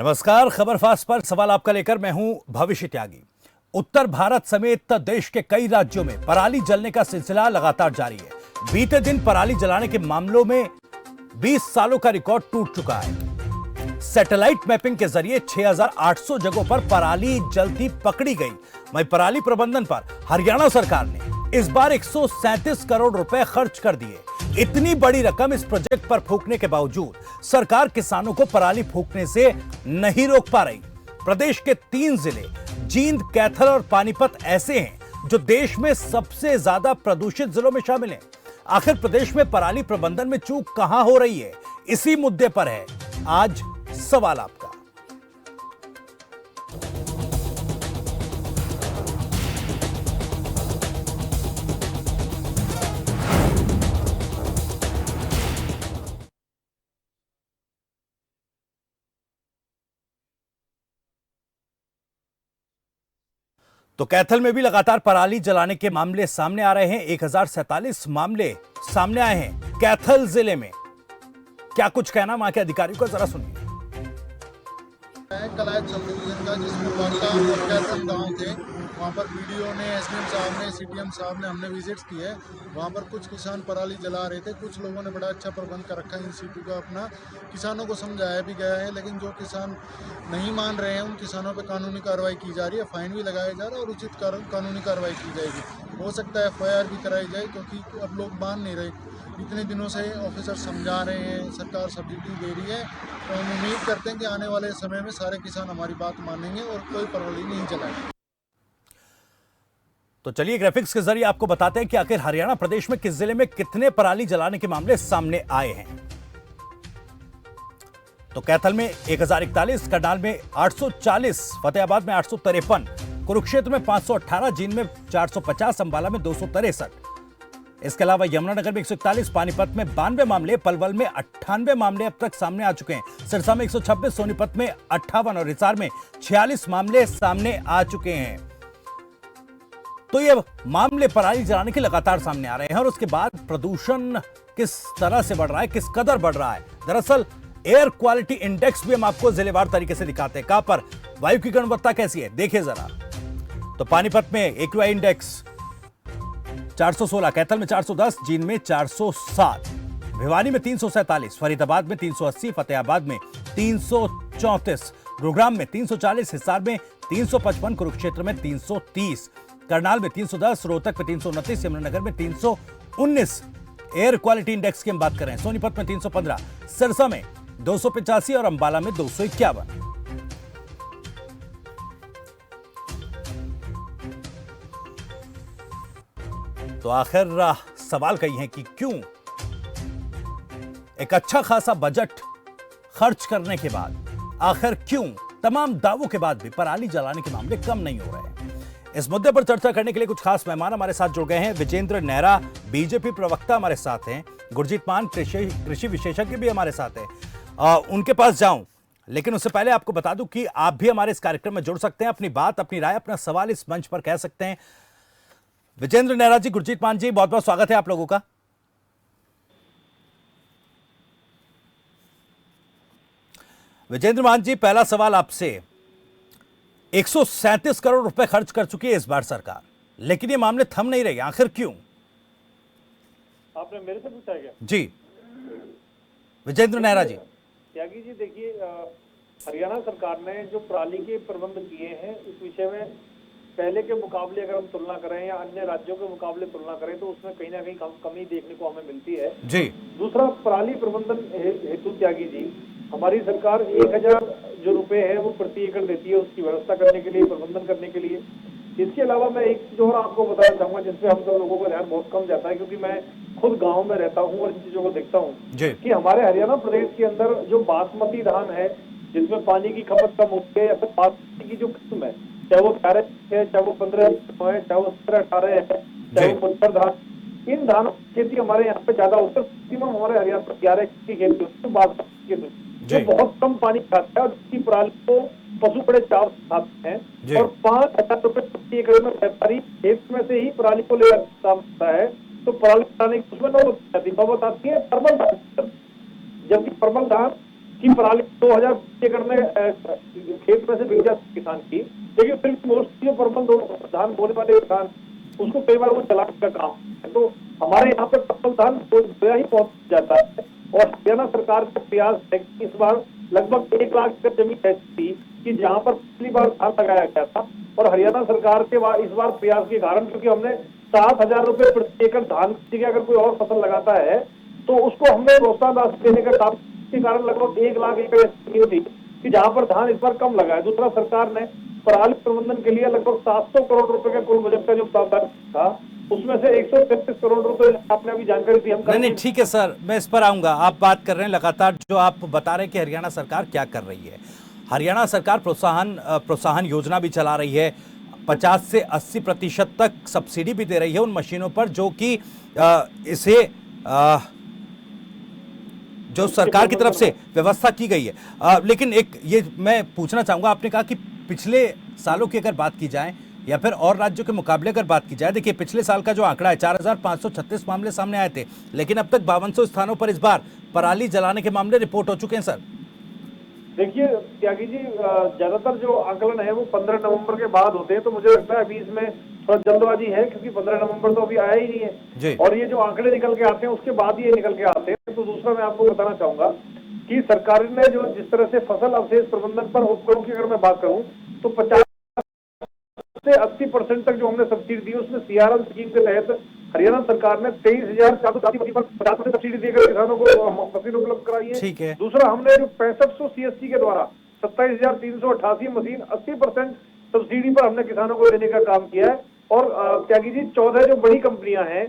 नमस्कार। खबर फास्ट पर सवाल आपका लेकर मैं हूं भविष्य त्यागी। उत्तर भारत समेत देश के कई राज्यों में पराली जलने का सिलसिला लगातार जारी है। बीते दिन पराली जलाने के मामलों में 20 सालों का रिकॉर्ड टूट चुका है। सैटेलाइट मैपिंग के जरिए 6,800 जगहों पर पराली जलती पकड़ी गई। वहीं पराली प्रबंधन पर हरियाणा सरकार ने इस बार 137 करोड़ रुपए खर्च कर दिए। इतनी बड़ी रकम इस प्रोजेक्ट पर फूंकने के बावजूद सरकार किसानों को पराली फूंकने से नहीं रोक पा रही। प्रदेश के 3 जिले जींद, कैथल और पानीपत ऐसे हैं जो देश में सबसे ज्यादा प्रदूषित जिलों में शामिल हैं। आखिर प्रदेश में पराली प्रबंधन में चूक कहां हो रही है, इसी मुद्दे पर है आज सवाल आपका। तो कैथल में भी लगातार पराली जलाने के मामले सामने आ रहे हैं। 1047 मामले सामने आए हैं कैथल जिले में। क्या कुछ कहना वहां के अधिकारियों का, जरा सुनिए। कलायत सब डिवीजन का जिसमें वार्ता और कैथल गाँव थे, वहाँ पर बीडीओ ने, एसडीएम साहब ने, सीटीएम साहब ने, हमने विजिट्स किए। वहाँ पर कुछ किसान पराली जला रहे थे। कुछ लोगों ने बड़ा अच्छा प्रबंध कर रखा है इन सीटू का अपना। किसानों को समझाया भी गया है, लेकिन जो किसान नहीं मान रहे हैं उन किसानों पर कानूनी कार्रवाई की जा रही है। फाइन भी लगाया जा रहा है और उचित कानूनी कार्रवाई की जाएगी। हो सकता है एफआईआर भी कराई जाए, क्योंकि अब लोग मान नहीं रहे। इतने दिनों से ऑफिसर समझा रहे हैं, सरकार सब्सिडी दे रही है, तो हम उम्मीद करते हैं कि आने वाले समय में सारे किसान हमारी बात मानेंगे और कोई पराली नहीं जलाएंगे। तो चलिए ग्राफिक्स के जरिए आपको बताते हैं कि आखिर हरियाणा प्रदेश में किस जिले में कितने पराली जलाने के मामले सामने आए हैं। तो कैथल में 1041, करनाल में 840, फतेहाबाद में 853, कुरुक्षेत्र में 518, जींद में 450, अंबाला में 263। इसके अलावा यमुनानगर में 141, पानीपत में 92 मामले, पलवल में 98 मामले अब तक सामने आ चुके हैं। सिरसा में 126, सोनीपत में 58 और हिसार में 46 मामले सामने आ चुके हैं। तो ये मामले पराली जलाने के लगातार सामने आ रहे हैं। और उसके बाद प्रदूषण किस तरह से बढ़ रहा है, किस कदर बढ़ रहा है, दरअसल एयर क्वालिटी इंडेक्स भी हम आपको जिलेवार तरीके से दिखाते हैं। कहां पर वायु की गुणवत्ता कैसी है, देखिए जरा। तो पानीपत में एक्यूआई इंडेक्स 416, कैथल में 410, जींद में 407, भिवानी में 347, फरीदाबाद में 380, फतेहाबाद में 334, गुरुग्राम में 340, हिसार में 355, कुरुक्षेत्र में 330, करनाल में 310, रोहतक में 329, यमुनानगर में 319 एयर क्वालिटी इंडेक्स की हम बात कर रहे हैं। सोनीपत में 315, सिरसा में 285 और अंबाला में 251। तो आखिर सवाल कही है कि क्यों एक अच्छा खासा बजट खर्च करने के बाद आखिर क्यों तमाम दावों के बाद भी पराली जलाने के मामले कम नहीं हो रहे हैं। इस मुद्दे पर चर्चा करने के लिए कुछ खास मेहमान हमारे साथ जुड़ गए हैं। विजेंद्र नेहरा बीजेपी प्रवक्ता हमारे साथ हैं। गुरजीत मान कृषि विशेषज्ञ भी हमारे साथ हैं। उनके पास जाऊं, लेकिन उससे पहले आपको बता दूं कि आप भी हमारे इस कार्यक्रम में जुड़ सकते हैं। अपनी बात, अपनी राय, अपना सवाल इस मंच पर कह सकते हैं। विजेंद्र नेहरा जी, गुरजीत मान जी, बहुत बहुत स्वागत है आप लोगों का। विजेंद्र मान जी, पहला सवाल आपसे। 137 करोड़ रुपए खर्च कर चुकी है इस बार सरकार, लेकिन ये मामले थम नहीं रहे, आखिर क्यों? आपने मेरे से पूछा है क्या? जी विजेंद्र नेहरा जी। त्यागी जी, देखिए, हरियाणा सरकार ने जो पराली के प्रबंध किए हैं, इस विषय में पहले के मुकाबले अगर हम तुलना करें या अन्य राज्यों के मुकाबले तुलना करें तो उसमें कहीं ना कहीं कमी देखने को हमें मिलती है जी। दूसरा, पराली प्रबंधन हेतु त्यागी जी, हमारी सरकार 1000 जो रुपए है वो प्रति एकड़ देती है उसकी व्यवस्था करने के लिए, प्रबंधन करने के लिए। इसके अलावा मैं एक चीज और आपको बताना चाहूंगा जिसपे हम सब लोगों का ध्यान बहुत कम जाता है, क्योंकि मैं खुद गाँव में रहता हूँ और इन चीजों को देखता हूँ कि हमारे हरियाणा प्रदेश के अंदर जो बासमती धान है जिसमें पानी की खपत कम होती है, या फिर बासमती की जो किस्म है, चाहे वो 11 है, चाहे वो 15 है, चाहे वो 17-18 है, चाहे वो 75 धान, इन धानों की खेती हमारे यहाँ पे ज्यादा होती है। हमारे हरियाणा पर 11 की खेती होती है बासमती की, जो बहुत कम पानी खाता है और उसकी पराली को पशु बड़े चाव खाते हैं। और 5,000 रुपए प्रति एकड़ में व्यापारी खेत में से ही पराली को ले जाता है, तो पराली बनाने की उसमें नौबत आती है थर्मल धान, जबकि थर्मल धान कि पराली 2000 एकड़ में खेत में से बिक जाती किसान की, लेकिन फिर मोस्टली जो परमल धान बोने वाले किसान उसको कई बार वो चलाने का काम है। तो हमारे यहाँ पे परमल धान बोया ही पहुंच जाता है। और हरियाणा सरकार का प्रयास है कि इस बार लगभग 1 लाख एकड़ जमीन ऐसी थी कि जहां पर पिछली बार धान लगाया गया था, और हरियाणा सरकार के इस बार प्रयास के कारण, क्योंकि हमने 7,000 रुपए प्रति एकड़ धान की अगर कोई और फसल लगाता है तो उसको हमने प्रोत्साहन राशि देने का काम के कारण लगभग 1 लाख एकड़ ऐसी थी कि जहां पर धान इस बार कम लगा है। दूसरा, सरकार ने पराली प्रबंधन के लिए लगभग 700 करोड़ रुपए का कुल बजट का जो प्रावधान था, उसमें से 133 करोड़ रुपए आपने अभी जानकारी दी। हम नहीं ठीक है सर, मैं इस पर आऊंगा। आप बात कर रहे हैं लगातार, जो आप बता रहे हैं कि हरियाणा सरकार क्या कर रही है। हरियाणा सरकार प्रोत्साहन योजना भी चला रही है, 50 से 80% तक सब्सिडी भी दे रही है उन मशीनों पर जो कि इसे जो सरकार की तरफ से व्यवस्था की गई है। लेकिन एक ये मैं पूछना चाहूंगा, आपने कहा कि पिछले सालों की अगर बात की जाए या फिर और राज्यों के मुकाबले अगर बात की जाए, देखिए पिछले साल का जो आंकड़ा है 4536 मामले सामने आए थे, लेकिन अब तक 5200 स्थानों पर इस बार पराली जलाने के मामले रिपोर्ट हो चुके हैं सर। देखिए त्यागी जी, ज्यादातर जो आकलन है वो 15 नवंबर के बाद होते हैं, तो मुझे लगता है अभी इसमें थोड़ा जल्दबाजी है, क्योंकि 15 नवंबर तो अभी आया ही नहीं है और ये जो आंकड़े निकल के आते हैं उसके बाद ही ये निकल के आते हैं। तो दूसरा मैं आपको बताना चाहूंगा कि सरकार ने जो जिस तरह से फसल अवशेष प्रबंधन पर उपकरणों की अगर मैं बात करूं तो 50 से 80% तक जो हमने सब्सिडी दी, उसमें सीआरएम स्कीम के तहत हरियाणा सरकार ने 23,480 पर 50% सब्सिडी देकर किसानों को मशीन उपलब्ध कराई है। ठीक है। दूसरा, हमने जो 6500 सीएससी के द्वारा 27,388 मशीन 80% सब्सिडी पर हमने किसानों को देने का काम किया है। और त्यागी जी, 14 जो बड़ी कंपनियां हैं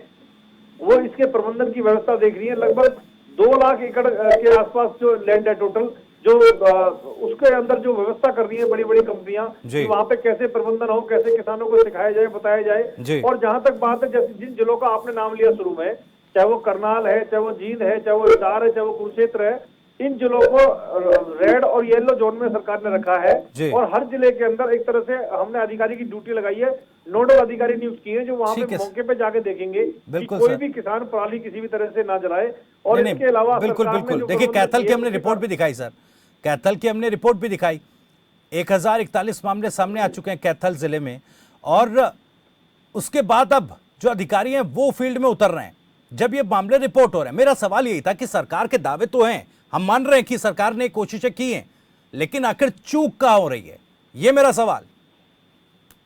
वो इसके प्रबंधन की व्यवस्था देख रही है। लगभग 2 लाख एकड़ के आसपास जो लैंड है टोटल, जो उसके अंदर जो व्यवस्था कर रही है बड़ी बड़ी कंपनियां, वहां पे कैसे प्रबंधन हो, कैसे किसानों को सिखाया जाए, बताया जाए। और जहां तक बात है, जैसे जिन जिलों का आपने नाम लिया शुरू में, चाहे वो करनाल है, चाहे वो जींद है, चाहे वो हिसार है, चाहे वो कुरुक्षेत्र है, इन जिलों को रेड और येलो जोन में सरकार ने रखा है। और हर जिले के अंदर एक तरह से हमने अधिकारी की ड्यूटी लगाई है, नोडल अधिकारी नियुक्त किए हैं, जो वहां पे मौके पे जाके देखेंगे कि कोई भी किसान पराली किसी भी तरह से ना जलाए। और इसके अलावा बिल्कुल देखिए, कैथल की हमने रिपोर्ट भी दिखाई सर, कैथल की हमने रिपोर्ट भी दिखाई, 1041 मामले सामने आ चुके हैं कैथल जिले में। और उसके बाद अब जो अधिकारी हैं वो फील्ड में उतर रहे हैं जब ये मामले रिपोर्ट हो रहे हैं। मेरा सवाल यही था कि सरकार के दावे तो हैं, हम मान रहे हैं कि सरकार ने कोशिशें की हैं, लेकिन आखिर चूक कहां हो रही है, ये मेरा सवाल।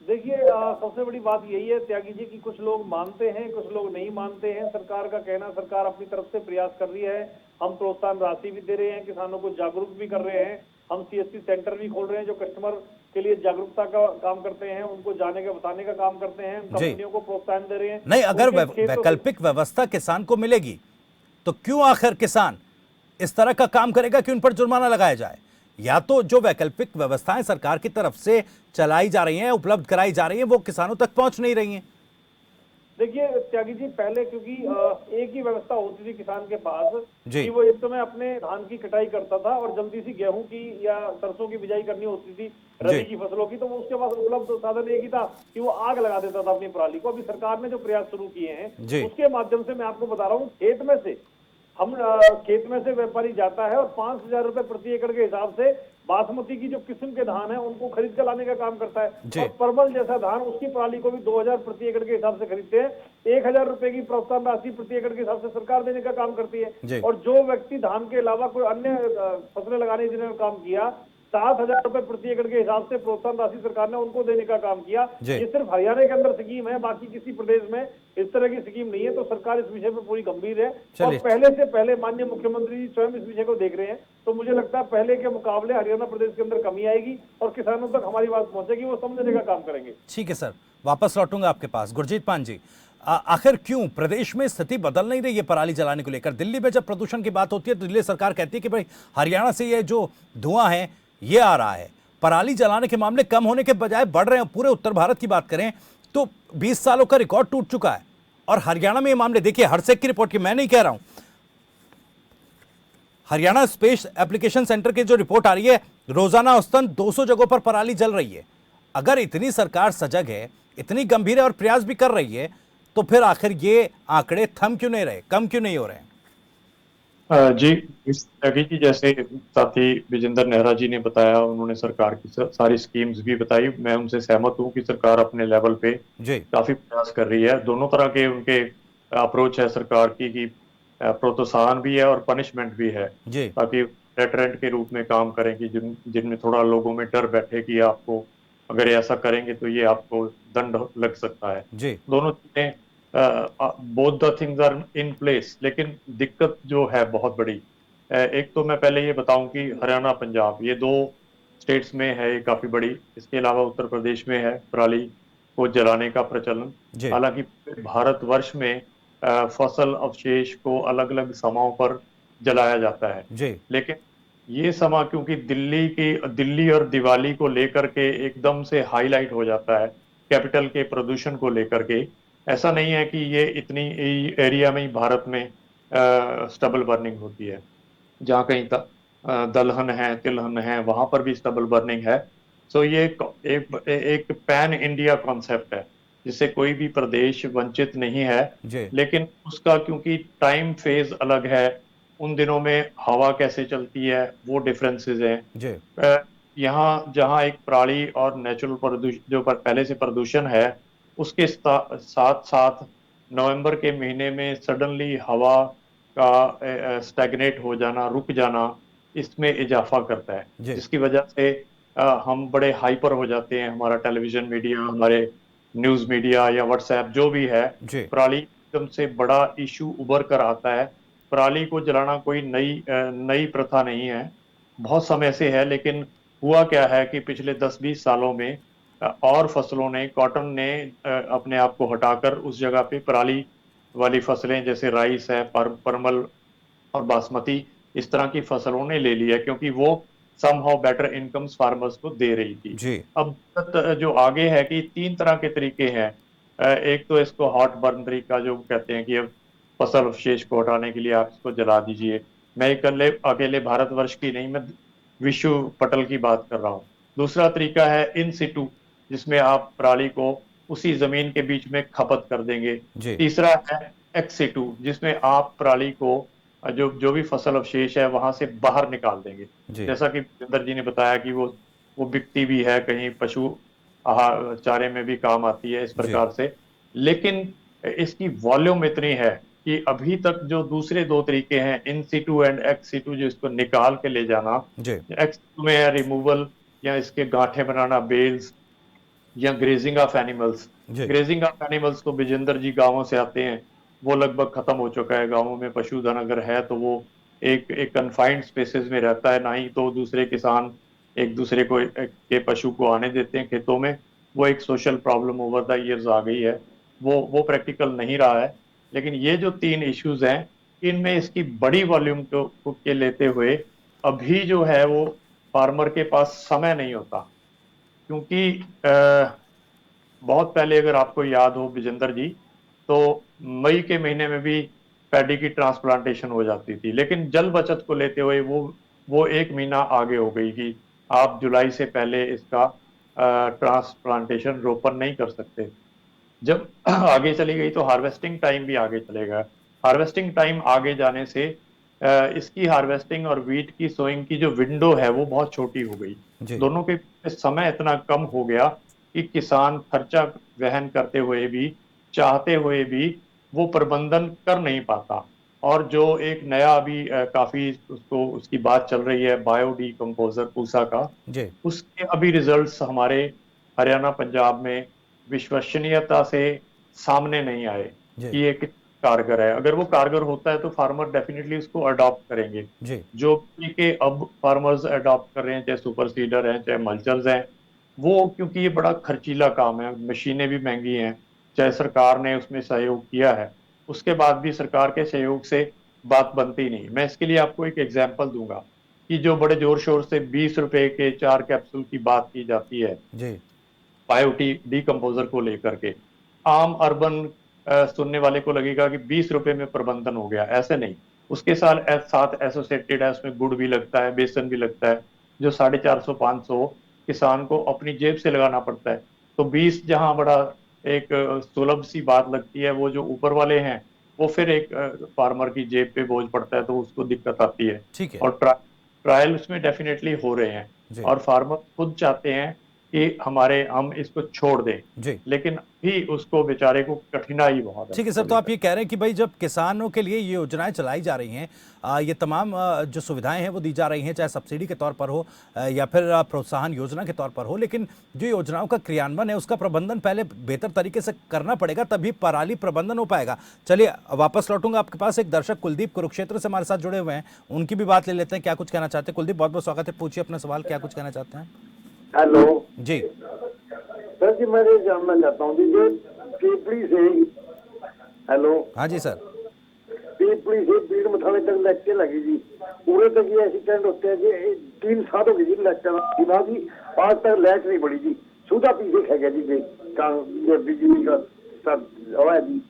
देखिए, सबसे बड़ी बात यही है त्यागी जी कि कुछ लोग मानते हैं, कुछ लोग नहीं मानते हैं। सरकार का कहना, सरकार अपनी तरफ से प्रयास कर रही है, हम प्रोत्साहन राशि भी दे रहे हैं, किसानों को जागरूक भी कर रहे हैं, हम सीएससी सेंटर भी खोल रहे हैं जो कस्टमर के लिए जागरूकता का काम करते हैं, उनको जाने का बताने का काम करते हैं, कंपनियों को प्रोत्साहन दे रहे हैं। नहीं, अगर वैकल्पिक व्यवस्था किसान को मिलेगी तो क्यों आखिर किसान इस तरह का काम करेगा कि उन पर जुर्माना लगाया जाए? या तो जो वैकल्पिक व्यवस्थाएं सरकार की तरफ से चलाई जा रही हैं, उपलब्ध कराई जा रही हैं, वो किसानों तक पहुंच नहीं रही हैं। देखिए त्यागी जी, पहले क्योंकि एक ही व्यवस्था होती थी किसान के पास कि वो इस समय अपने धान की कटाई करता था और जल्दी सी गेहूं की या सरसों की बिजाई करनी होती थी रबी की फसलों की, तो वो उसके पास उपलब्ध साधन एक ही था कि वो आग लगा देता था अपनी पराली को। अभी सरकार ने जो प्रयास शुरू किए हैं उसके माध्यम से मैं आपको बता रहा हूँ, खेत में से व्यापारी जाता है और 5,000 रुपए प्रति एकड़ के हिसाब से बासमती की जो किस्म के धान है उनको खरीद कर लाने का काम करता है। और परमल जैसा धान, उसकी पराली को भी 2,000 प्रति एकड़ के हिसाब से खरीदते हैं। 1,000 रुपए की प्रोत्साहन राशि प्रति एकड़ के हिसाब से सरकार देने का काम करती है। और जो व्यक्ति धान के अलावा कोई अन्य फसलें लगाने जिन्होंने काम किया, 7,000 रुपए प्रति एकड़ के हिसाब से प्रोत्साहन राशि सरकार ने उनको देने का काम किया। ये सिर्फ हरियाणा के अंदर स्कीम है, बाकी किसी प्रदेश में इस तरह की स्कीम नहीं है। तो सरकार इस विषय पर पूरी गंभीर है और पहले से पहले माननीय मुख्यमंत्री जी स्वयं इस विषय को देख रहे हैं। तो मुझे लगता है पहले के मुकाबले हरियाणा प्रदेश के अंदर कमी आएगी और किसानों तक हमारी बात पहुंचेगी, वो समझने का काम करेंगे। ठीक है सर, वापस लौटूंगा आपके पास। गुरजीत मान जी, आखिर क्यों प्रदेश में स्थिति बदल नहीं रही है पराली जलाने को लेकर? दिल्ली में जब प्रदूषण की बात होती है तो दिल्ली सरकार कहती है कि भाई हरियाणा से ये जो धुआं है ये आ रहा है, पराली जलाने के मामले कम होने के बजाय बढ़ रहे हैं। पूरे उत्तर भारत की बात करें तो 20 सालों का रिकॉर्ड टूट चुका है और हरियाणा में ये मामले, देखिए हरसेक की रिपोर्ट की, मैं नहीं कह रहा हूं, हरियाणा स्पेस एप्लीकेशन सेंटर की जो रिपोर्ट आ रही है, रोजाना औसतन 200 जगहों पर पराली जल रही है। अगर इतनी सरकार सजग है, इतनी गंभीर है और प्रयास भी कर रही है, तो फिर आखिर ये आंकड़े थम क्यों नहीं रहे, कम क्यों नहीं हो रहे हैं? जी, इस तरीके की जैसे साथी विजेंद्र नेहरा जी ने बताया, उन्होंने सरकार की सारी स्कीम्स भी बताई। मैं उनसे सहमत हूँ कि सरकार अपने लेवल पे जी काफी प्रयास कर रही है। दोनों तरह के उनके अप्रोच है सरकार की कि प्रोत्साहन भी है और पनिशमेंट भी है, जी ताकि डेटरेंट के रूप में काम करें कि जिनमें थोड़ा लोगों में डर बैठे कि आपको अगर ये ऐसा करेंगे तो ये आपको दंड लग सकता है। जी दोनों चीजें, both the things are in place, लेकिन दिक्कत जो है बहुत बड़ी। एक तो मैं पहले ये बताऊं कि हरियाणा पंजाब ये दो स्टेट्स में है ये काफी बड़ी। इसके अलावा उत्तर प्रदेश में है पराली को जलाने का प्रचलन। जी हालांकि भारतवर्ष में फसल अवशेष को अलग अलग समाओं पर जलाया जाता है, जी लेकिन ये समा क्योंकि दिल्ली और दिवाली को लेकर के एकदम से हाईलाइट हो जाता है, कैपिटल के प्रदूषण को लेकर के। ऐसा नहीं है कि ये इतनी एरिया में ही भारत में स्टबल बर्निंग होती है। जहाँ कहीं दलहन है, तिलहन है, वहां पर भी स्टबल बर्निंग है। सो ये एक पैन इंडिया कॉन्सेप्ट है, जिससे कोई भी प्रदेश वंचित नहीं है। जी लेकिन उसका क्योंकि टाइम फेज अलग है, उन दिनों में हवा कैसे चलती है वो डिफरेंसेस हैं। जी यहाँ जहाँ एक पराली और नेचुरल प्रदूषण जो पहले से प्रदूषण है, उसके साथ साथ नवंबर के महीने में सडनली हवा का स्टैग्नेट हो जाना, रुक जाना, इसमें इजाफा करता है, जी जिसकी वजह से हम बड़े हाइपर हो जाते हैं। हमारा टेलीविजन मीडिया, हमारे न्यूज मीडिया या व्हाट्सएप जो भी है, जी पराली एकदम से बड़ा इशू उभर कर आता है। पराली को जलाना कोई नई प्रथा नहीं है, बहुत समय से है। लेकिन हुआ क्या है कि पिछले 10-20 सालों में और फसलों ने, कॉटन ने अपने आप को हटाकर उस जगह पे पराली वाली फसलें जैसे राइस है, परमल और बासमती, इस तरह की फसलों ने ले लिया, क्योंकि वो समहाउ बेटर इनकम्स फार्मर्स को दे रही थी। जी अब जो आगे है कि 3 तरह के तरीके हैं। एक तो इसको हॉट बर्न तरीका जो कहते हैं कि अब फसल अवशेष को हटाने के लिए आप इसको जला दीजिए। मैं अकेले अकेले भारतवर्ष की नहीं, मैं विश्व पटल की बात कर रहा हूँ। दूसरा तरीका है इन सिटू, जिसमें आप पराली को उसी जमीन के बीच में खपत कर देंगे। जी तीसरा है एक्स सिटू, जिसमें आप पराली को जो जो भी फसल अवशेष है वहां से बाहर निकाल देंगे। जी जैसा कि जितेंद्र जी ने बताया कि वो बिकती भी है, कहीं पशु आहार चारे में भी काम आती है, इस जी प्रकार से। लेकिन इसकी वॉल्यूम इतनी है कि अभी तक जो दूसरे दो तरीके हैं, इन सिटू एंड एक्स सिटू, जो इसको निकाल के ले जाना, जी एक्स में है रिमूवल या इसके गांठे बनाना, बेल्स, या ग्रेजिंग ऑफ एनिमल्स। जी ग्रेजिंग ऑफ एनिमल्स तो विजेंद्र जी गांवों से आते हैं, वो लगभग खत्म हो चुका है। गांवों में पशुधन अगर है तो वो एक एक कन्फाइंड स्पेसेस में रहता है, ना ही तो दूसरे किसान एक दूसरे को के पशु को आने देते हैं खेतों में। वो एक social problem over the years आ गई है, वो प्रैक्टिकल नहीं रहा है। लेकिन ये जो 3 इश्यूज हैं, इनमें इसकी बड़ी वॉल्यूम को के लेते हुए अभी जो है वो फार्मर के पास समय नहीं होता। क्योंकि बहुत पहले अगर आपको याद हो विजेंद्र जी, तो मई के महीने में भी पैडी की ट्रांसप्लांटेशन हो जाती थी। लेकिन जल बचत को लेते हुए वो 1 महीना आगे हो गई कि आप जुलाई से पहले इसका ट्रांसप्लांटेशन रोपण नहीं कर सकते। जब आगे चली गई तो हार्वेस्टिंग टाइम भी आगे चलेगा। हार्वेस्टिंग टाइम आगे जाने से इसकी हार्वेस्टिंग और वीट की सोइंग की जो विंडो है वो बहुत छोटी हो गई। जी दोनों के समय इतना कम हो गया कि किसान खर्चा वहन करते हुए भी, चाहते हुए भी, वो प्रबंधन कर नहीं पाता। और जो एक नया अभी काफी उसको उसकी बात चल रही है, बायोडिकम्पोजर पूसा का, जी उसके अभी रिजल्ट्स हमारे हरियाणा पंजाब में विश्वसनीयता से सामने नहीं आए जी कि ये कितना कारगर है। अगर वो कारगर होता है तो फार्मर डेफिनेटली उसको अडॉप्ट करेंगे। जी जो के अब फार्मर्स अडॉप्ट कर रहे हैं, चाहे सुपर सीडर हैं, चाहे मल्चर्स हैं, वो क्योंकि ये बड़ा खर्चीला काम है, मशीनें भी महंगी हैं, चाहे सरकार ने उसमें सहयोग किया है, उसके बाद भी सरकार के सहयोग से बात बनती नहीं। मैं इसके लिए आपको एक एग्जांपल दूंगा कि जो बड़े जोर शोर से 20 रुपए के 4 कैप्सूल की बात की जाती है जी बायोटी डिकम्पोजर को लेकर के, आम अर्बन सुनने वाले को लगेगा कि 20 रुपए में प्रबंधन हो गया। ऐसे नहीं, उसके साथ एसोसिएटेड है, उसमें गुड़ भी लगता है, बेसन भी लगता है, जो 450-500 किसान को अपनी जेब से लगाना पड़ता है। तो 20 जहां बड़ा एक सुलभ सी बात लगती है, वो जो ऊपर वाले हैं वो फिर एक फार्मर की जेब पे बोझ पड़ता है, तो उसको दिक्कत आती है। ठीक है। और ट्रायल उसमें डेफिनेटली हो रहे हैं, जी और फार्मर खुद चाहते हैं कि हम इसको छोड़ दें, जी। लेकिन भी उसको बेचारे को कठिनाई बहुत है ठीक है उसको सर, तो आप लेकर। ये कह रहे हैं कि भाई जब किसानों के लिए ये योजनाएं चलाई जा रही हैं, ये तमाम जो सुविधाएं हैं वो दी जा रही हैं, चाहे सब्सिडी के तौर पर हो या फिर प्रोत्साहन योजना के तौर पर हो, लेकिन जो योजनाओं का क्रियान्वयन है उसका प्रबंधन पहले बेहतर तरीके से करना पड़ेगा, तभी पराली प्रबंधन हो पाएगा। चलिए वापस लौटूंगा आपके पास। एक दर्शक कुलदीप कुरुक्षेत्र से हमारे साथ जुड़े हुए हैं, उनकी भी बात ले लेते हैं, क्या कुछ कहना चाहते हैं। कुलदीप, बहुत बहुत स्वागत है, पूछिए अपना सवाल, क्या कुछ कहना चाहते हैं। हेलो जी सर जी, मैं ये जानना चाहता हूँ कि जो पीपली से, हेलो, हाँ जी सर। पीपली से बीड़ मथाने तक लाइटें लगी जी, पूरे तक ये एक्सीडेंट होते हैं कि 3 साल हो गए जी लाइट बिना जी, आज तक लाइट नहीं पड़ी जी, सुधा पीछे खा गया जी बिजली का सब हवा है जी।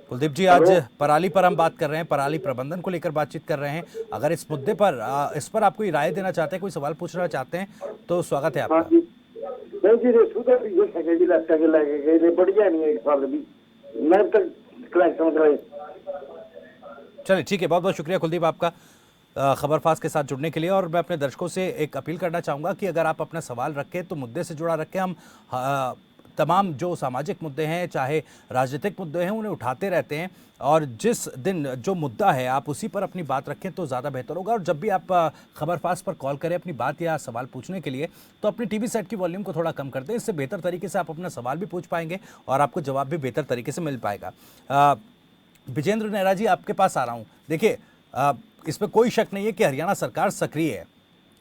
कुलदीप जी, आज पराली पर हम बात कर रहे हैं, पराली प्रबंधन को लेकर बातचीत कर रहे हैं। अगर इस मुद्दे पर इस पर आप कोई राय देना चाहते हैं, कोई सवाल पूछना चाहते हैं तो स्वागत है हाँ आपका। जी, नहीं जी, सुधा पीछे खा गया जी, लाइट के लगे गए, बढ़िया नहीं है एक साल भी, मैं तक कलेक्शन कराए। चलिए ठीक है, बहुत बहुत शुक्रिया कुलदीप आपका खबरफास्ट के साथ जुड़ने के लिए। और मैं अपने दर्शकों से एक अपील करना चाहूँगा कि अगर आप अपना सवाल रखें तो मुद्दे से जुड़ा रखें। हम तमाम जो सामाजिक मुद्दे हैं, चाहे राजनीतिक मुद्दे हैं, उन्हें उठाते रहते हैं, और जिस दिन जो मुद्दा है आप उसी पर अपनी बात रखें तो ज़्यादा बेहतर होगा। और जब भी आप खबरफास्ट पर कॉल करें अपनी बात या सवाल पूछने के लिए, तो अपनी टीवी सेट की वॉल्यूम को थोड़ा कम कर दें, इससे बेहतर तरीके से आप अपना सवाल भी पूछ पाएंगे और आपको जवाब भी बेहतर तरीके से मिल पाएगा। विजेंद्र नेहरा जी, आपके पास आ रहा हूँ। देखिए, इसमें कोई शक नहीं है कि हरियाणा सरकार सक्रिय है,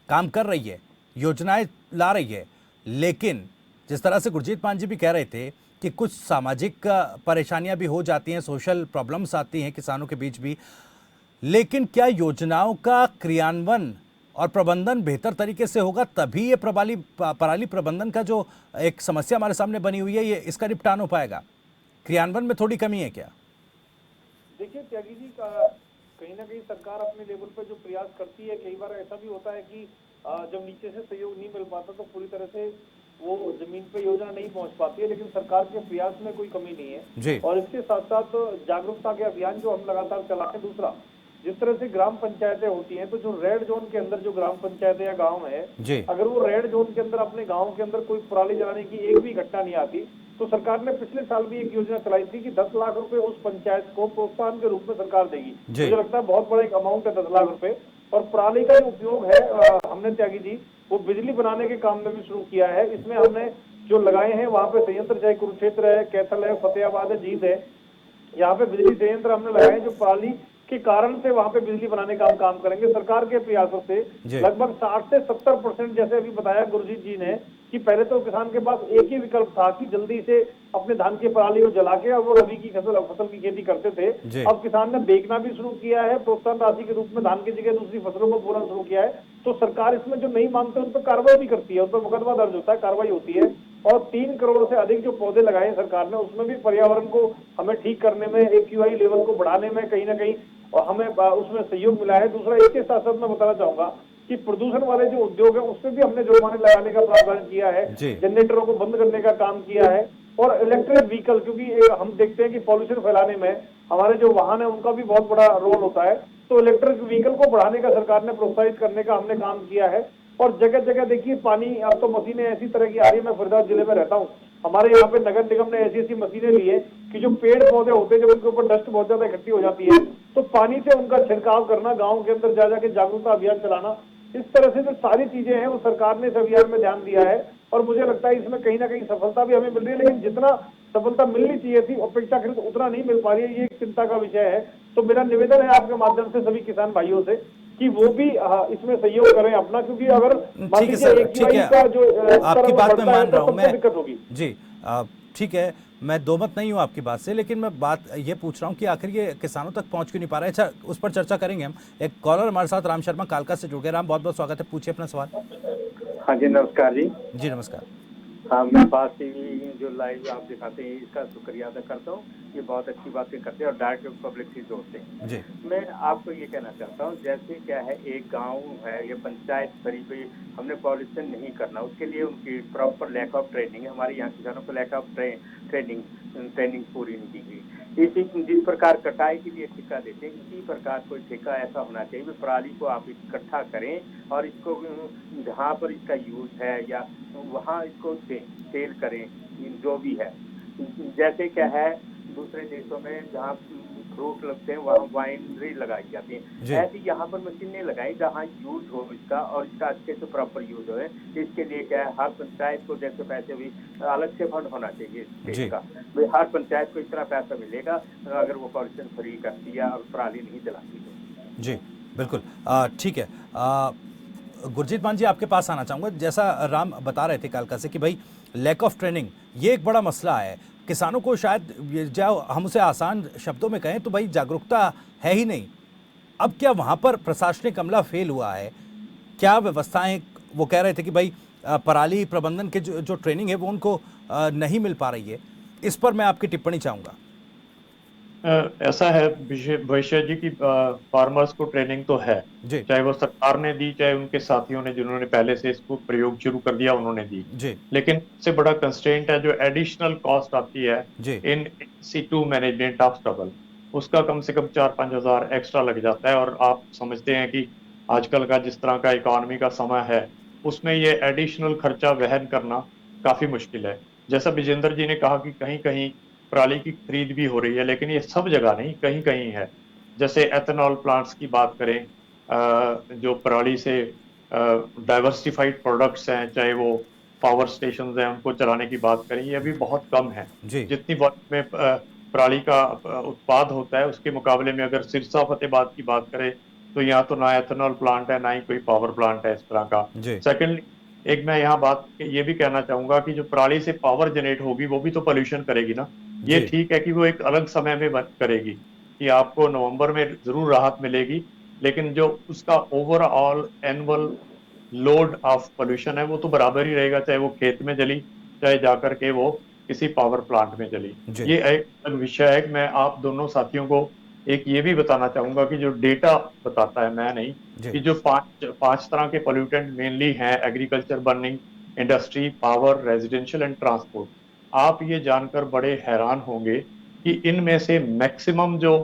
काम कर रही है, योजनाएं ला रही है, लेकिन जिस तरह से गुरजीत मान जी भी कह रहे थे कि कुछ सामाजिक परेशानियां भी हो जाती हैं, सोशल प्रॉब्लम्स आती हैं किसानों के बीच भी, लेकिन क्या योजनाओं का क्रियान्वयन और प्रबंधन बेहतर तरीके से होगा तभी ये पराली प्रबंधन का जो एक समस्या हमारे सामने बनी हुई है, ये इसका निपटान हो पाएगा? क्रियान्वयन में थोड़ी कमी है क्या? देखिए त्यागी जी, कहीं ना कहीं सरकार अपने लेवल पर जो प्रयास करती है, कई बार ऐसा भी होता है कि जब नीचे से सहयोग नहीं मिल पाता तो पूरी तरह से वो जमीन पे योजना नहीं पहुंच पाती है, लेकिन सरकार के प्रयास में कोई कमी नहीं है जी। और इसके साथ साथ जागरूकता के अभियान जो हम लगातार चलाते हैं। दूसरा, जिस तरह से ग्राम पंचायतें होती हैं, तो जो रेड जोन के अंदर जो ग्राम पंचायतें या गांव है, जी। अगर वो रेड जोन के अंदर अपने गांव के अंदर कोई पराली जलाने की एक भी घटना नहीं आती, तो सरकार ने पिछले साल भी एक योजना चलाई थी कि 10 लाख रुपए उस पंचायत को प्रोत्साहन के रूप में सरकार देगी। मुझे लगता है बहुत बड़ा एक अमाउंट है 10 लाख रुपए। और पराली का जो उपयोग है, हमने त्यागी जी वो बिजली बनाने के काम में भी शुरू किया है। इसमें हमने जो लगाए हैं वहाँ पे संयंत्र, चाहे कुरुक्षेत्र है, कैथल है, फतेहाबाद है, जींद है, यहाँ पे बिजली संयंत्र हमने लगाए जो पराली के कारण से वहाँ पे बिजली बनाने का हम काम करेंगे। सरकार के प्रयासों से लगभग 60 से 70%, जैसे अभी बताया गुरजीत जी ने, कि पहले तो किसान के पास एक ही विकल्प था कि जल्दी से अपने धान की पराली को जला के और वो रबी की फसल की खेती करते थे। अब किसान ने बेचना भी शुरू किया है, प्रोत्साहन राशि के रूप में धान की जगह दूसरी फसलों को बोना शुरू किया है। तो सरकार इसमें जो नहीं मानते उन पर कार्रवाई भी करती है, उन पर मुकदमा दर्ज होता है, कार्रवाई होती है। और 3 करोड़ से अधिक जो पौधे लगाए सरकार ने, उसमें भी पर्यावरण को हमें ठीक करने में, AQI लेवल को बढ़ाने में कहीं ना कहीं और हमें उसमें सहयोग मिला है। दूसरा, इसके साथ साथ मैं बताना चाहूंगा कि प्रदूषण वाले जो उद्योग है उसमें भी हमने जुर्माने लगाने का प्रावधान किया है, जनरेटरों को बंद करने का काम किया है। और इलेक्ट्रिक व्हीकल, क्योंकि हम देखते हैं कि पॉल्यूशन फैलाने में हमारे जो वाहन है उनका भी बहुत बड़ा रोल होता है, तो इलेक्ट्रिक व्हीकल को बढ़ाने का सरकार ने प्रोत्साहित करने का हमने काम किया है। और जगह जगह देखिए पानी, अब तो मशीनें ऐसी तरह की आ रही है, मैं फरीदाबाद जिले में रहता हूँ, हमारे यहाँ पे नगर निगम ने ऐसी ऐसी मशीनें ली है कि जो पेड़ पौधे होते हैं जब उनके ऊपर डस्ट बहुत ज्यादा इकट्ठी हो जाती है तो पानी से उनका छिड़काव करना, गाँव के अंदर जा जाके जागरूकता अभियान चलाना, इस तरह से जो सारी चीजें हैं वो सरकार ने इस अभियान में ध्यान दिया है। और मुझे लगता है इसमें कहीं ना कहीं सफलता भी हमें मिल रही है, लेकिन जितना सफलता मिलनी चाहिए थी अपेक्षाकृत उतना नहीं मिल पा रही है, ये एक चिंता का विषय है। तो मेरा निवेदन है आपके माध्यम से सभी किसान भाइयों से कि वो भी इसमें सहयोग करें अपना, क्योंकि अगर ठीक है सर, ठीक है, आपकी बात मैं मान रहा हूँ, मैं दिक्कत होगी जी। ठीक है, मैं दो मत नहीं हूँ आपकी बात से, लेकिन मैं बात ये पूछ रहा हूँ कि आखिर ये किसानों तक पहुँच क्यों नहीं पा रहा है। अच्छा, उस पर चर्चा करेंगे हम। एक कॉलर हमारे साथ राम शर्मा कालका से जुड़ गए। राम, बहुत बहुत स्वागत है, पूछिए अपना सवाल। हाँ जी, नमस्कार जी। जी नमस्कार। हाँ, मैं बात टीवी जो लाइव आप दिखाते हैं इसका शुक्रिया अदा करता हूँ, ये बहुत अच्छी बातें करते हैं और डायरेक्ट पब्लिक से जोड़ते हैं जी। मैं आपको ये कहना चाहता हूँ, जैसे क्या है, एक गांव है या पंचायत स्तर पे हमने पॉल्यूशन नहीं करना, उसके लिए उनकी प्रॉपर लैक ऑफ ट्रेनिंग है। हमारे यहाँ किसानों को लैक ऑफ ट्रेनिंग पूरी नहीं की गई। इसी जिस प्रकार कटाई के लिए ठेका देते हैं, इसी प्रकार कोई ठेका ऐसा होना चाहिए कि पराली को आप इकट्ठा करें और इसको जहाँ पर इसका यूज है या वहाँ इसको सेल करें, जो भी है। जैसे क्या है दूसरे देशों में जहाँ फ्रूट लगते हैं वहाँ वाइनरी लगाई जाती जी। है, ऐसी यहाँ पर मशीनें लगाई जहाँ यूज हो इसका और इसका अच्छे से प्रॉपर यूज हो। इसके लिए क्या है, हर पंचायत को जैसे पैसे भी अलग से फंड होना चाहिए इस जी। देश का, भाई हर पंचायत को इतना पैसा मिलेगा अगर वो पॉल्यूशन फ्री करती है और पराली नहीं जलाती है। जी बिल्कुल। ठीक है। गुरजीत मान जी, आपके पास आना चाहूँगा। जैसा राम बता रहे थे कालका से कि भाई लैक ऑफ ट्रेनिंग ये एक बड़ा मसला है। किसानों को शायद जो हम उसे आसान शब्दों में कहें तो भाई जागरूकता है ही नहीं। अब क्या वहाँ पर प्रशासनिक अमला फेल हुआ है? क्या व्यवस्थाएं, वो कह रहे थे कि भाई पराली प्रबंधन के जो ट्रेनिंग है वो उनको नहीं मिल पा रही है। इस पर मैं आपकी टिप्पणी चाहूँगा। ऐसा है वैश्य जी की फार्मर्स को ट्रेनिंग तो है, जी चाहे वो सरकार ने दी चाहे उनके साथियों ने जिन्होंने पहले से इसको प्रयोग शुरू कर दिया उन्होंने दी। जी लेकिन सबसे बड़ा कंस्ट्रेंट है जो एडिशनल कॉस्ट आती है जी इन सिटू मैनेजमेंट ऑफ स्टबल, उसका कम से कम 4-5 हजार एक्स्ट्रा लग जाता है। और आप समझते हैं कि आजकल का जिस तरह का इकोनॉमी का समय है उसमें ये एडिशनल खर्चा वहन करना काफी मुश्किल है। जैसा विजेंद्र जी ने कहा कि कहीं कहीं पराली की खरीद भी हो रही है, लेकिन ये सब जगह नहीं, कहीं कहीं है। जैसे एथेनॉल प्लांट्स की बात करें, जो पराली से डाइवर्सिफाइड प्रोडक्ट्स हैं, चाहे वो पावर स्टेशन हैं, उनको चलाने की बात करें, ये अभी बहुत कम है। जी जितनी वॉल्यूम में पराली का उत्पाद होता है उसके मुकाबले में अगर सिरसा फतेहाबाद की बात करें तो यहाँ तो ना एथेनॉल प्लांट है ना ही कोई पावर प्लांट है इस तरह का। जी सेकेंडली, एक मैं यहाँ बात ये भी कहना चाहूंगा कि जो पराली से पावर जनरेट होगी वो भी तो पोल्यूशन करेगी ना। ये जी ठीक है कि वो एक अलग समय में करेगी, कि आपको नवंबर में जरूर राहत मिलेगी, लेकिन जो उसका overall annual load of pollution है वो तो बराबर ही रहेगा, चाहे वो खेत में जली चाहे जाकर के वो किसी पावर प्लांट में जली। जी ये एक अलग विषय है। मैं आप दोनों साथियों को एक ये भी बताना चाहूंगा कि जो डेटा बताता है, मैं नहीं, जी कि जो पांच तरह के पोल्यूटेंट मेनली हैं, agriculture, burning, industry, power, residential and transport. आप ये जानकर बड़े हैरान होंगे कि इनमें से मैक्सिमम जो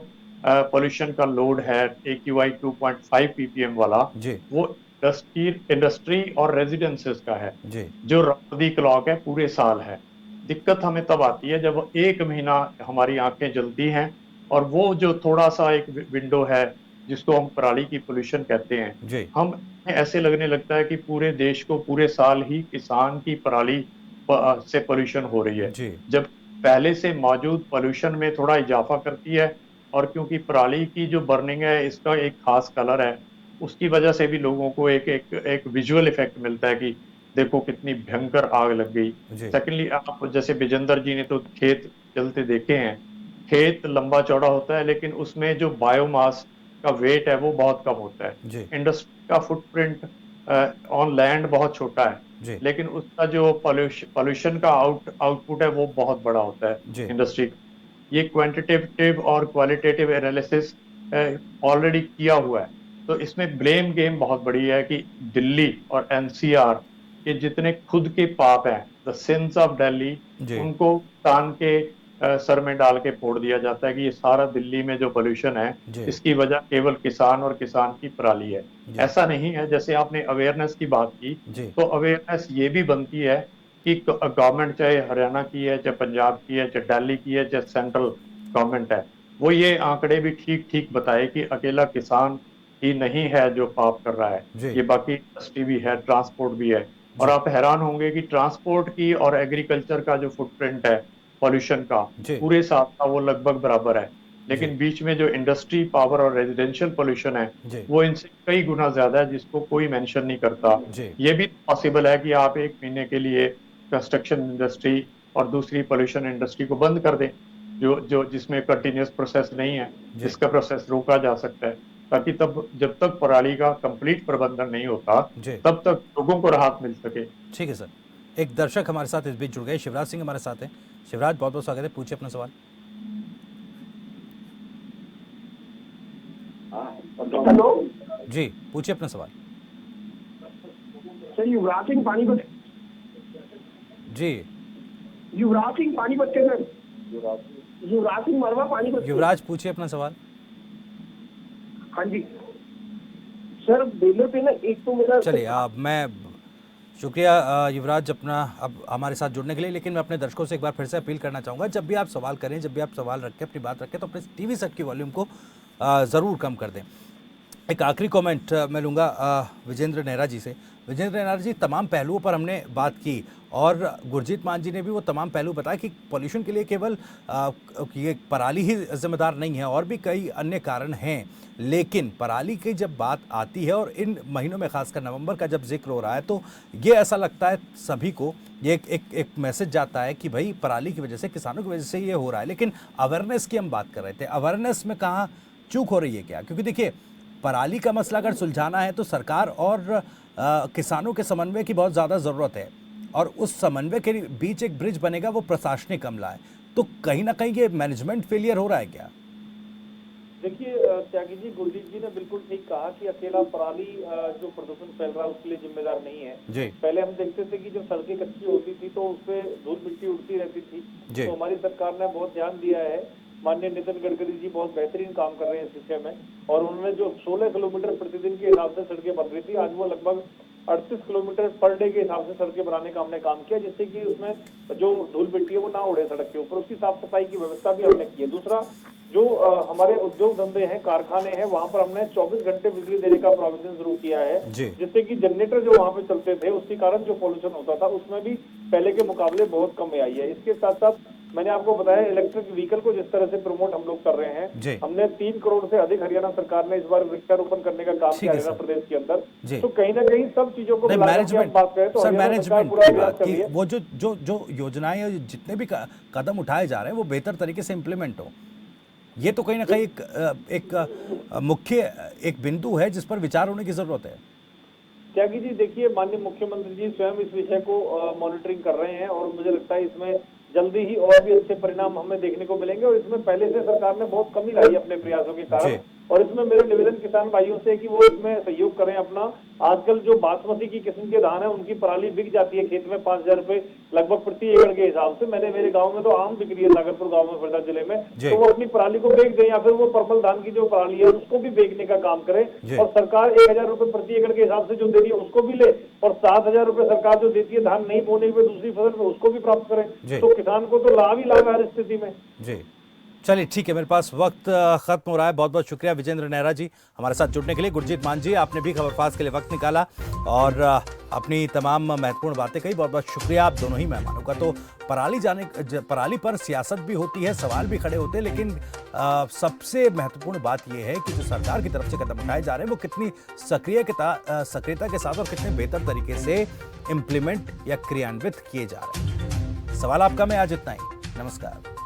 पोल्यूशन का लोड है AQI 2.5 ppm वाला, जी वो इंडस्ट्री और रेजिडेंसेस का है, जी जो राउंड द क्लॉक है, पूरे साल है। दिक्कत हमें तब आती है जब एक महीना हमारी आंखें जलती हैं और वो जो थोड़ा सा एक विंडो है जिसको हम पराली की पोल्यूशन कहते हैं, जी हम ऐसे लगने लगता है कि पूरे देश को पूरे साल ही किसान की पराली से पोल्यूशन हो रही है, जी जब पहले से मौजूद पोल्यूशन में थोड़ा इजाफा करती है। और क्योंकि पराली की जो बर्निंग है इसका एक खास कलर है, उसकी वजह से भी लोगों को एक विजुअल इफेक्ट मिलता है कि देखो कितनी भयंकर आग लग गई। जी सेकेंडली, आप जैसे विजेंद्र जी ने तो खेत चलते देखे हैं, खेत लंबा चौड़ा होता है लेकिन उसमें जो बायोमास का वेट है वो बहुत कम होता है। जी इंडस्ट्री का फुटप्रिंट ऑन लैंड बहुत छोटा है, जी लेकिन उसका जो पॉल्यूशन का आउटपुट है वो बहुत बड़ा होता है जी इंडस्ट्री। ये क्वांटिटेटिव और क्वालिटेटिव एनालिसिस ऑलरेडी किया हुआ है। तो इसमें ब्लेम गेम बहुत बड़ी है कि दिल्ली और NCR के जितने खुद के पाप हैं, द सिंस ऑफ दिल्ली, जी उनको तान के सर में डाल के फोड़ दिया जाता है कि ये सारा दिल्ली में जो पोल्यूशन है जी इसकी वजह केवल किसान और किसान की पराली है। जी ऐसा नहीं है। जैसे आपने अवेयरनेस की बात की, जी तो अवेयरनेस ये भी बनती है कि गवर्नमेंट चाहे हरियाणा की है, चाहे पंजाब की है, चाहे दिल्ली की है, चाहे सेंट्रल गवर्नमेंट है, वो ये आंकड़े भी ठीक ठीक बताए कि अकेला किसान ही नहीं है जो पाप कर रहा है, जी ये बाकी इंडस्ट्री भी है, ट्रांसपोर्ट भी है। और जी आप हैरान होंगे कि ट्रांसपोर्ट की और एग्रीकल्चर का जो फुटप्रिंट है पॉल्यूशन का, जी पूरे साल का वो लगभग बराबर है। जी लेकिन बीच में जो इंडस्ट्री, पावर और रेजिडेंशियल पोल्यूशन है जी वो इनसे कई गुना ज्यादा है, जिसको कोई मेंशन नहीं करता। जी ये भी पॉसिबल है कि आप एक महीने के लिए कंस्ट्रक्शन इंडस्ट्री और दूसरी पोल्यूशन इंडस्ट्री को बंद कर दें, जो जो जिसमें कंटिन्यूस प्रोसेस नहीं है, जी जिसका प्रोसेस रोका जा सकता है, ताकि तब जब तक पराली का कंप्लीट प्रबंधन नहीं होता जी तब तक लोगों को राहत मिल सके। ठीक है सर। एक दर्शक हमारे साथ इस बीच जुड़ गए, शिवराज सिंह हमारे साथ हैं। शिवराज, बहुत बहुत स्वागत है, पूछिए अपना सवाल। हेलो जी पूछिए अपना सवाल। सर, युवराज सिंह पानीपत। जी युवराज सिंह पानीपत से सर। युवराज सिंह मरवा पानीपत। युवराज पूछिए अपना सवाल। हाँ जी सर, बेले पे ना एक तो मेरा चलिए मैं शुक्रिया युवराज अपना अब हमारे साथ जुड़ने के लिए, लेकिन मैं अपने दर्शकों से एक बार फिर से अपील करना चाहूँगा, जब भी आप सवाल करें, जब भी आप सवाल रखें, अपनी बात रखें, तो अपने टीवी सेट की वॉल्यूम को ज़रूर कम कर दें। एक आखिरी कमेंट मैं लूँगा विजेंद्र नेहरा जी से। विजेंद्र नेहरा जी, तमाम पहलुओं पर हमने बात की और गुरजीत मान जी ने भी वो तमाम पहलू बताया कि पॉल्यूशन के लिए केवल ये पराली ही जिम्मेदार नहीं है, और भी कई अन्य कारण हैं, लेकिन पराली की जब बात आती है और इन महीनों में खासकर नवंबर का जब जिक्र हो रहा है, तो ये ऐसा लगता है सभी को, ये एक मैसेज जाता है कि भाई पराली की वजह से, किसानों की वजह से ये हो रहा है। लेकिन अवेयरनेस की हम बात कर रहे थे, अवेयरनेस में कहाँ चूक हो रही है क्या? क्योंकि देखिए, पराली का मसला अगर सुलझाना है तो सरकार और किसानों के समन्वय की बहुत ज़्यादा ज़रूरत है, और उस समन्वय के बीच एक ब्रिज बनेगा, वो प्रशासनिक अमला है। तो कहीं ना कहीं ये मैनेजमेंट फेलियर हो रहा है क्या? देखिए त्यागी जी, गुरजीत जी ने बिल्कुल ठीक कहा कि अकेला पराली जो प्रदूषण फैल रहा है उसके लिए जिम्मेदार नहीं है जी। पहले हम देखते थे कि जब सड़कें कच्ची होती थी तो उसपे धूल मिट्टी उड़ती रहती थी, तो हमारी सरकार ने बहुत ध्यान दिया है। माननीय नितिन गडकरी जी बहुत बेहतरीन काम कर रहे हैं इस विषय में, और उन्होंने जो 16 किलोमीटर प्रतिदिन के हिसाब से सड़कें बन रही थी, आज वो लगभग 38 किलोमीटर पर डे के हिसाब से सड़कें बनाने का हमने काम किया, जिससे कि उसमें जो धूल मिट्टी है वो ना उड़े सड़क के ऊपर। उसकी साफ सफाई की व्यवस्था भी हमने की है। दूसरा, जो हमारे उद्योग धंधे हैं, कारखाने हैं, वहां पर हमने 24 घंटे बिजली देने का प्रोविजन शुरू किया है, जिससे कि जनरेटर जो वहां पे चलते थे उसके कारण जो पॉल्यूशन होता था उसमें भी पहले के मुकाबले बहुत कमी आई है। इसके साथ साथ मैंने आपको बताया इलेक्ट्रिक व्हीकल को जिस तरह से प्रमोट हम लोग कर रहे हैं, हमने 3 करोड़ से अधिक हरियाणा सरकार ने इस बार वृक्षारोपण करने का काम किया हरियाणा प्रदेश के अंदर। तो कहीं ना कहीं सब चीजों को मैनेजमेंट बात करें तो मैनेजमेंट की बात की, वो जो योजनाएं जितने भी कदम उठाए जा रहे हैं वो बेहतर तरीके से इम्प्लीमेंट हो, ये तो कहीं ना कहीं एक मुख्य एक बिंदु है जिस पर विचार होने की जरूरत है। त्यागी जी, देखिए माननीय मुख्यमंत्री जी स्वयं इस विषय को मॉनिटरिंग कर रहे हैं, और मुझे लगता है इसमें जल्दी ही और भी अच्छे परिणाम हमें देखने को मिलेंगे। और इसमें पहले से सरकार ने बहुत कमी लाई अपने प्रयासों के कारण, और इसमें मेरे निवेदन किसान भाइयों से कि वो इसमें सहयोग करें अपना। आजकल जो बासमती की किस्म के धान है उनकी पराली बिक जाती है खेत में 5,000 रुपए लगभग प्रति एकड़ के हिसाब से। मेरे गांव में तो आम बिक रही है, सागरपुर गांव में, फरीदा जिले में, तो वो अपनी पराली को बेच दें, या फिर वो परमल धान की जो पराली है उसको भी बेचने का काम करें, और सरकार 1,000 रुपए प्रति एकड़ के हिसाब से जो दे रही है उसको भी ले, और 7,000 रुपए सरकार जो देती है धान नहीं बोने पे दूसरी फसल में उसको भी प्राप्त करें। तो किसान को तो लाभ ही लाभ है हर स्थिति में। जी चलिए ठीक है, मेरे पास वक्त खत्म हो रहा है। बहुत बहुत शुक्रिया विजेंद्र नेहरा जी हमारे साथ जुड़ने के लिए। गुरजीत मान जी, आपने भी खबरपास के लिए वक्त निकाला और अपनी तमाम महत्वपूर्ण बातें कही। बहुत बहुत शुक्रिया आप दोनों ही मेहमानों का। तो पराली पर सियासत भी होती है, सवाल भी खड़े होते हैं, लेकिन सबसे महत्वपूर्ण बात यह है कि जो सरकार की तरफ से कदम उठाए जा रहे हैं वो कितनी सक्रियता के साथ और कितने बेहतर तरीके से इम्प्लीमेंट या क्रियान्वित किए जा रहे हैं। सवाल आपका, मैं आज इतना ही। नमस्कार।